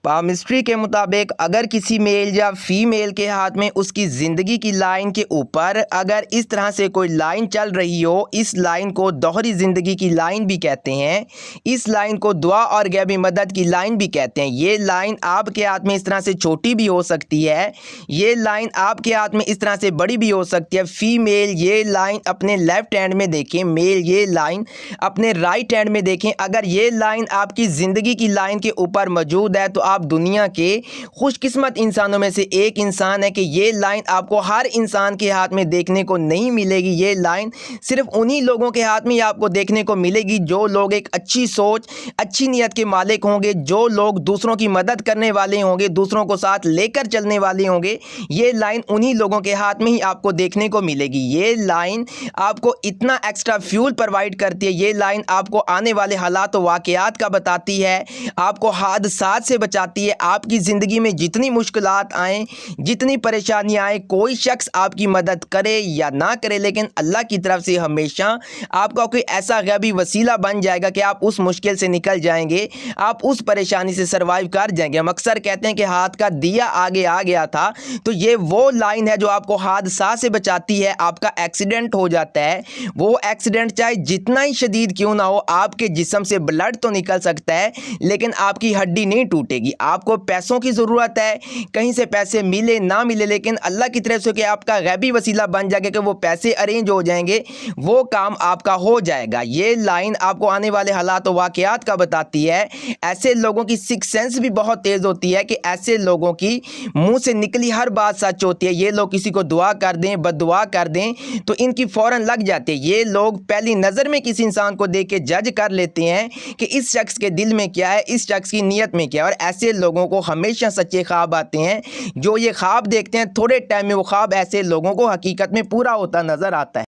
Palmistry کے مطابق اگر کسی میل یا فیمیل کے ہاتھ میں اس کی زندگی کی لائن کے اوپر اگر اس طرح سے کوئی لائن چل رہی ہو، اس لائن کو دوہری زندگی کی لائن بھی کہتے ہیں، اس لائن کو دعا اور غیبی مدد کی لائن بھی کہتے ہیں۔ یہ لائن آپ کے ہاتھ میں اس طرح سے چھوٹی بھی ہو سکتی ہے، یہ لائن آپ کے ہاتھ میں اس طرح سے بڑی بھی ہو سکتی ہے۔ فیمیل یہ لائن اپنے لیفٹ ہینڈ میں دیکھیں، میل یہ لائن اپنے رائٹ ہینڈ میں دیکھیں۔ اگر یہ لائن آپ کی زندگی کی لائن کے اوپر موجود ہے تو آپ دنیا کے خوش قسمت انسانوں میں سے ایک انسان ہے کہ یہ لائن آپ کو ہر انسان کے ہاتھ میں دیکھنے کو نہیں ملے گی۔ یہ لائن صرف انہی لوگوں کے ہاتھ میں آپ کو دیکھنے کو ملے گی جو لوگ ایک اچھی سوچ، اچھی نیت کے مالک ہوں گے، جو لوگ دوسروں کی مدد کرنے والے ہوں گے، دوسروں کو ساتھ لے کر چلنے والے ہوں گے۔ یہ لائن انہی لوگوں کے ہاتھ میں ہی آپ کو دیکھنے کو ملے گی۔ یہ لائن آپ کو اتنا ایکسٹرا فیول پرووائڈ کرتی ہے، یہ لائن آپ کو آنے والے حالات و واقعات کا بتاتی ہے، آپ کو حادثات سے بچاتی ہے۔ آپ کی زندگی میں جتنی مشکلات آئیں، جتنی پریشانیاں آئیں، کوئی شخص آپ کی مدد کرے یا نہ کرے، لیکن اللہ کی طرف سے ہمیشہ آپ کا کوئی ایسا غیبی وسیلہ بن جائے گا کہ آپ اس مشکل سے نکل جائیں گے، آپ اس پریشانی سے سروائیو کر جائیں گے۔ ہم اکثر کہتے ہیں کہ ہاتھ کا دیا آگے آ گیا تھا، تو یہ وہ لائن ہے جو آپ کو حادثات سے بچاتی ہے۔ آپ کا ایکسیڈنٹ ہو جاتا ہے، وہ ایکسیڈنٹ چاہے جتنا ہی شدید کیوں نہ ہو، آپ کے جسم سے بلڈ تو نکل سکتا ہے لیکن آپ کی ہڈی نہیں ٹوٹے گی۔ آپ کو پیسوں کی ضرورت ہے، کہیں سے پیسے ملے نہ ملے، لیکن اللہ کی طرف سے کہ آپ کا غیبی وسیلہ بن جائے گا کہ وہ پیسے ارینج ہو جائیں گے، وہ کام آپ کا ہو جائے گا۔ یہ لائن آپ کو آنے والے حالات و واقعات کا بتاتی ہے۔ ایسے لوگوں کی سکس سینس بھی بہت تیز ہوتی ہے کہ ایسے لوگوں کی منہ سے نکلی ہر بات سچ ہوتی ہے۔ یہ لوگ کسی کو دعا کر دیں، بد دعا کر دیں تو ان کی فوراً لگ جاتی ہے۔ یہ لوگ پہلی نظر میں کسی انسان کو دیکھ کے جج کر لیتے ہیں کہ اس شخص کے دل میں کیا ہے، اس شخص کی نیت میں کیا ہے، اور ایسے لوگوں کو ہمیشہ سچے خواب آتے ہیں۔ جو یہ خواب دیکھتے ہیں تھوڑے ٹائم میں وہ خواب ایسے لوگوں کو حقیقت میں پورا ہوتا نظر آتا ہے۔